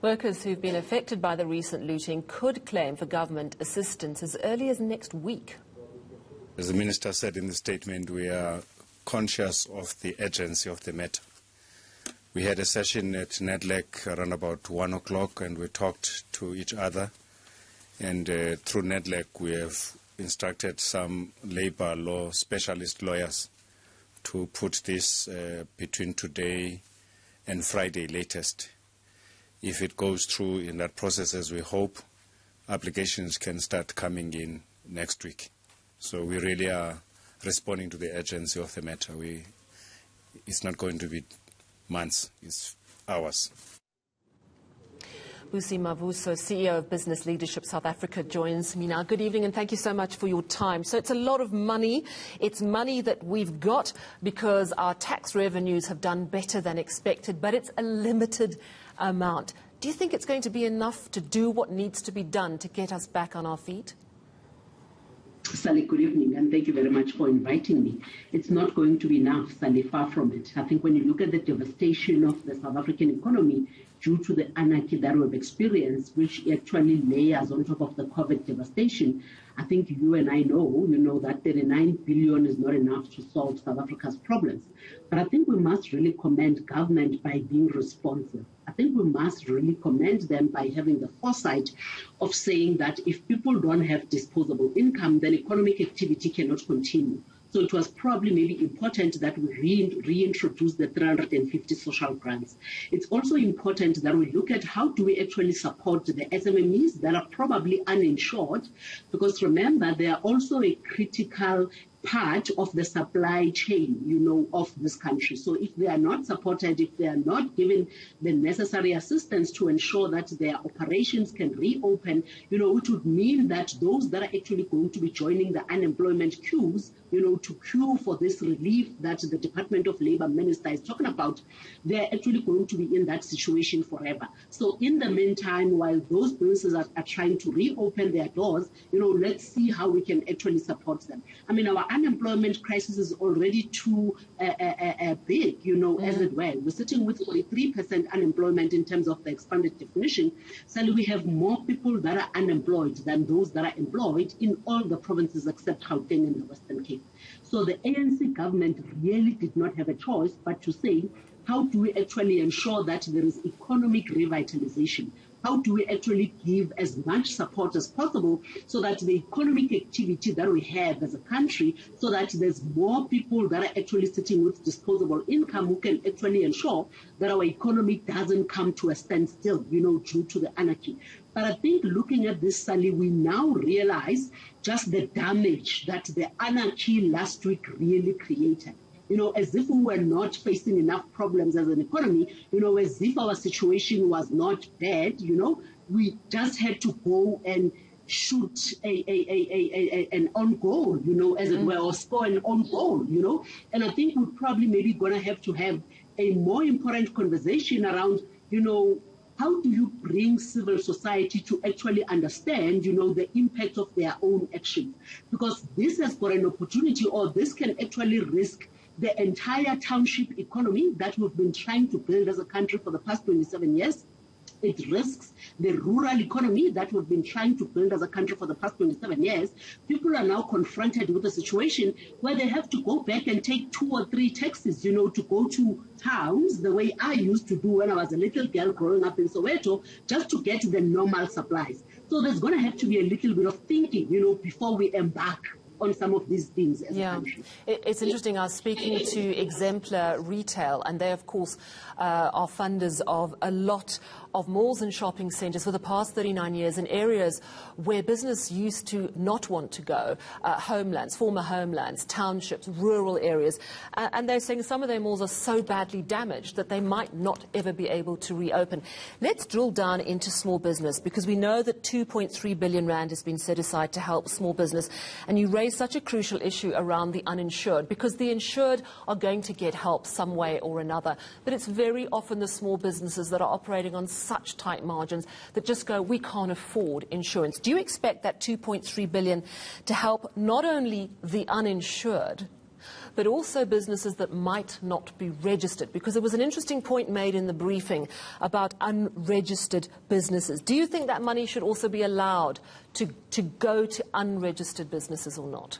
Workers who've been affected by the recent looting could claim for government assistance as early as next week. As the Minister said in the statement, we are conscious of the urgency of the matter. We had a session at NEDLEC around about 1 o'clock and we talked to each other. And through NEDLEC, we have instructed some labor law specialist lawyers to put this between today and Friday latest. If it goes through in that process as we hope, applications can start coming in next week. So we really are responding to the urgency of the matter. It's not going to be months, it's hours. Busi Mavuso, CEO of Business Leadership South Africa, joins me now. Good evening and thank you so much for your time. So it's a lot of money. It's money that we've got because our tax revenues have done better than expected, but it's a limited amount. Do you think it's going to be enough to do what needs to be done to get us back on our feet? Sally, good evening, and thank you very much for inviting me. It's not going to be enough, Sally, far from it. I think when you look at the devastation of the South African economy due to the anarchy that we've experienced, which actually layers on top of the COVID devastation, I think you and I know, that 39 billion is not enough to solve South Africa's problems. But I think we must really commend government by being responsive. I think we must really commend them by having the foresight of saying that if people don't have disposable income, then economic activity cannot continue. So it was probably maybe important that we reintroduce the 350 social grants. It's also important that we look at how do we actually support the SMMEs that are probably uninsured, because remember, they are also a critical part of the supply chain, of this country. So if they are not supported, if they are not given the necessary assistance to ensure that their operations can reopen, it would mean that those that are actually going to be joining the unemployment queues, to queue for this relief that the Department of Labour Minister is talking about, they're actually going to be in that situation forever. So in the meantime, while those businesses are trying to reopen their doors, let's see how we can actually support them. I mean, our unemployment crisis is already too big, as it were. We're sitting with 43% unemployment in terms of the expanded definition. So we have more people that are unemployed than those that are employed in all the provinces except Gauteng and the Western Cape. So the ANC government really did not have a choice but to say, how do we actually ensure that there is economic revitalization? How do we actually give as much support as possible so that the economic activity that we have as a country, so that there's more people that are actually sitting with disposable income who can actually ensure that our economy doesn't come to a standstill, due to the anarchy. But I think looking at this, Sally, we now realize just the damage that the anarchy last week really created. As if we were not facing enough problems as an economy, as if our situation was not bad, we just had to go and shoot an own goal, as it were, or score an own goal, And I think we're probably maybe going to have a more important conversation around, how do you bring civil society to actually understand, the impact of their own actions? Because this has got an opportunity, or this can actually risk the entire township economy that we've been trying to build as a country for the past 27 years. It risks the rural economy that we've been trying to build as a country for the past 27 years. People are now confronted with a situation where they have to go back and take 2 or 3 taxis, to go to towns the way I used to do when I was a little girl growing up in Soweto, just to get the normal supplies. So there's going to have to be a little bit of thinking, before we embark on some of these things as a country. It's interesting. I was speaking to Exemplar Retail, and they, of course, are funders of a lot of malls and shopping centres for the past 39 years in areas where business used to not want to go, homelands, former homelands, townships, rural areas. And they're saying some of their malls are so badly damaged that they might not ever be able to reopen. Let's drill down into small business, because we know that 2.3 billion rand has been set aside to help small business. And you raise such a crucial issue around the uninsured, because the insured are going to get help some way or another. But it's very often the small businesses that are operating on such tight margins that just go, we can't afford insurance. Do you expect that 2.3 billion to help not only the uninsured, but also businesses that might not be registered? Because there was an interesting point made in the briefing about unregistered businesses. Do you think that money should also be allowed to go to unregistered businesses or not?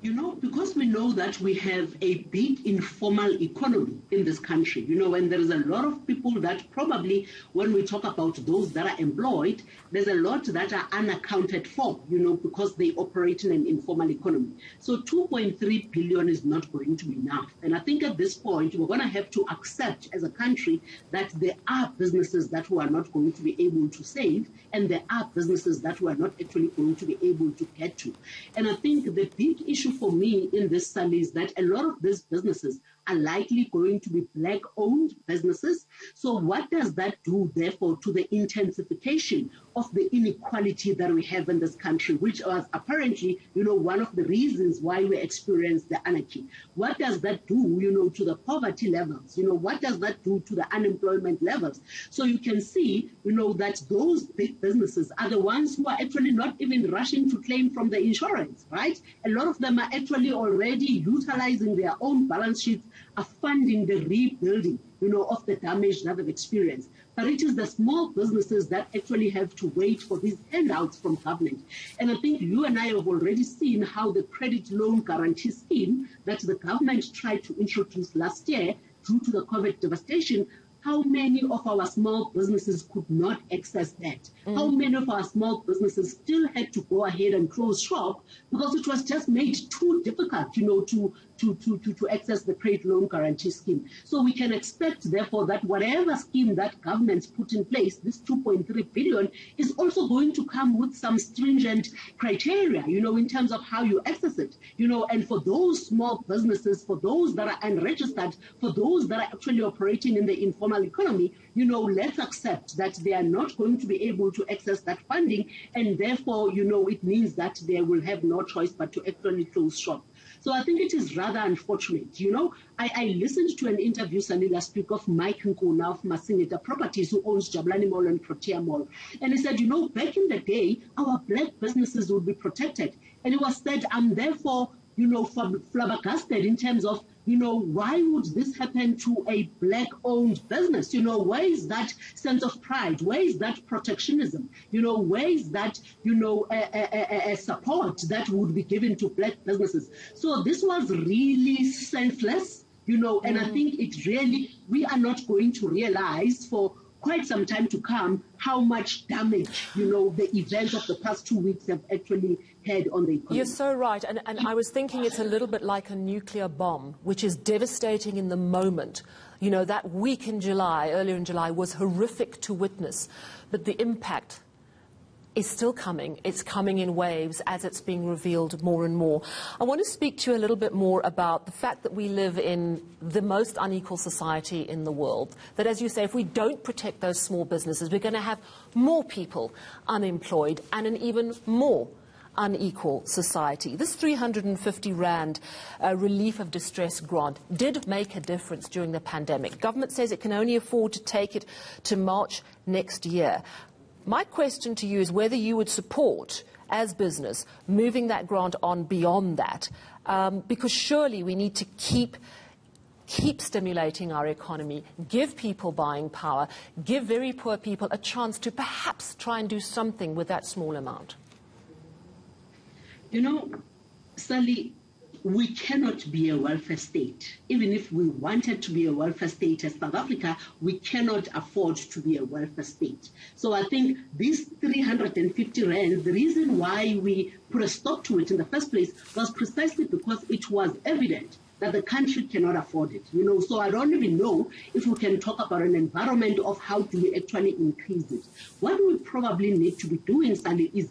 You know, because we know that we have a big informal economy in this country, you know, and there is a lot of people that probably, when we talk about those that are employed, there's a lot that are unaccounted for, you know, because they operate in an informal economy. So 2.3 billion is not going to be enough. And I think at this point, we're going to have to accept as a country that there are businesses that we are not going to be able to save, and there are businesses that we are not actually going to be able to get to. And I think the big issue for me in this, Sally, is that a lot of these businesses are likely going to be black-owned businesses. So what does that do, therefore, to the intensification of the inequality that we have in this country, which was apparently, you know, one of the reasons why we experienced the anarchy? What does that do, you know, to the poverty levels? You know, what does that do to the unemployment levels? So you can see, you know, that those big businesses are the ones who are actually not even rushing to claim from the insurance, right? A lot of them are actually already utilizing their own balance sheets, are funding the rebuilding, you know, of the damage that they've experienced. But it is the small businesses that actually have to wait for these handouts from government. And I think you and I have already seen how the credit loan guarantee scheme that the government tried to introduce last year due to the COVID devastation, how many of our small businesses could not access that? How many of our small businesses still had to go ahead and close shop because it was just made too difficult, you know, to access the credit loan guarantee scheme. So we can expect, therefore, that whatever scheme that government's put in place, this 2.3 billion, is also going to come with some stringent criteria, you know, in terms of how you access it, you know, and for those small businesses, for those that are unregistered, for those that are actually operating in the informal economy, you know, let's accept that they are not going to be able to access that funding, and therefore, you know, it means that they will have no choice but to actually close shop. So I think it is rather unfortunate. You know, I listened to an interview, Sally, last week of Mike Nkuna of Masingita Properties, who owns Jabulani Mall and Protea Mall. And he said, you know, back in the day, our black businesses would be protected. And he was said, I'm therefore, you know, flabbergasted in terms of, you know, why would this happen to a black-owned business? You know, where is that sense of pride? Where is that protectionism? You know, where is that, you know, a support that would be given to black businesses? So this was really senseless, you know, and I think it really, we are not going to realize for quite some time to come how much damage, you know, the events of the past 2 weeks have actually had on the economy. You're so right. And I was thinking it's a little bit like a nuclear bomb, which is devastating in the moment. You know, that week in July, earlier in July, was horrific to witness. But the impact is still coming. It's coming in waves as it's being revealed more and more. I want to speak to you a little bit more about the fact that we live in the most unequal society in the world. That, as you say, if we don't protect those small businesses, we're going to have more people unemployed and an even more unequal society. This 350 Rand relief of distress grant did make a difference during the pandemic. Government says it can only afford to take it to March next year. My question to you is whether you would support, as business, moving that grant on beyond that, because surely we need to keep stimulating our economy, give people buying power, give very poor people a chance to perhaps try and do something with that small amount. You know, Sally, we cannot be a welfare state. Even if we wanted to be a welfare state as South Africa, we cannot afford to be a welfare state. So I think this 350 Rand, the reason why we put a stop to it in the first place was precisely because it was evident that the country cannot afford it. You know, so I don't even know if we can talk about an environment of how do we actually increase it. What we probably need to be doing, Sally, is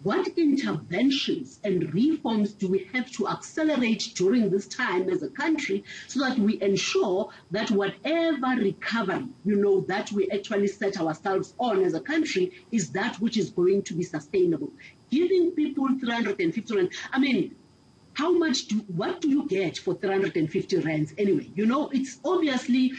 what interventions and reforms do we have to accelerate during this time as a country so that we ensure that whatever recovery, you know, that we actually set ourselves on as a country is that which is going to be sustainable. Giving people 350 Rand, I mean, what do you get for 350 rands anyway? It's obviously,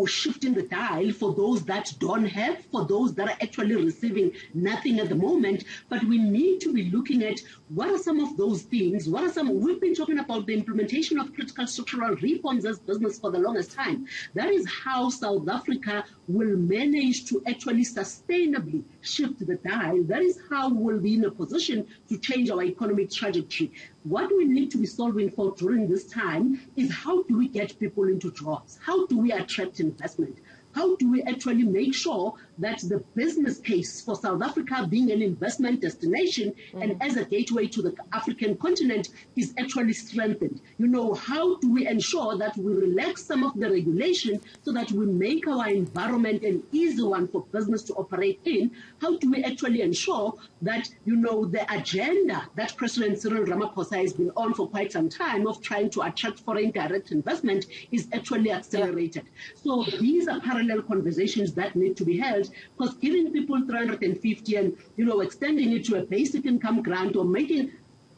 shifting the dial for those that don't have, for those that are actually receiving nothing at the moment. But we need to be looking at what are some of those things, we've been talking about the implementation of critical structural reforms as business for the longest time. That is how South Africa will manage to actually sustainably shift the dial. That is how we'll be in a position to change our economic trajectory. What we need to be solving for during this time is how do we get people into jobs? How do we attract investment? How do we actually make sure that the business case for South Africa being an investment destination and as a gateway to the African continent is actually strengthened? How do we ensure that we relax some of the regulation so that we make our environment an easy one for business to operate in? How do we actually ensure that, the agenda that President Cyril Ramaphosa has been on for quite some time of trying to attract foreign direct investment is actually accelerated? So these are parallel conversations that need to be held, because giving people 350 and extending it to a basic income grant or making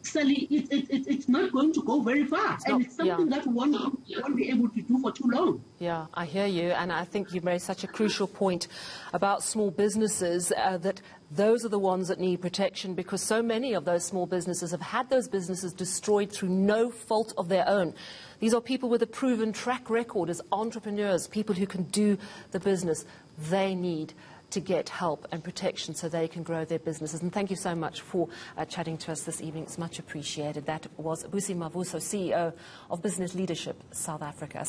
Sally, it's not going to go very far, and it's something that we won't be able to do for too long. Yeah, I hear you, and I think you made such a crucial point about small businesses, that those are the ones that need protection, because so many of those small businesses have had those businesses destroyed through no fault of their own. These are people with a proven track record as entrepreneurs, people who can do the business. They need to get help and protection so they can grow their businesses. And thank you so much for chatting to us this evening. It's much appreciated. That was Busi Mavuso, CEO of Business Leadership South Africa.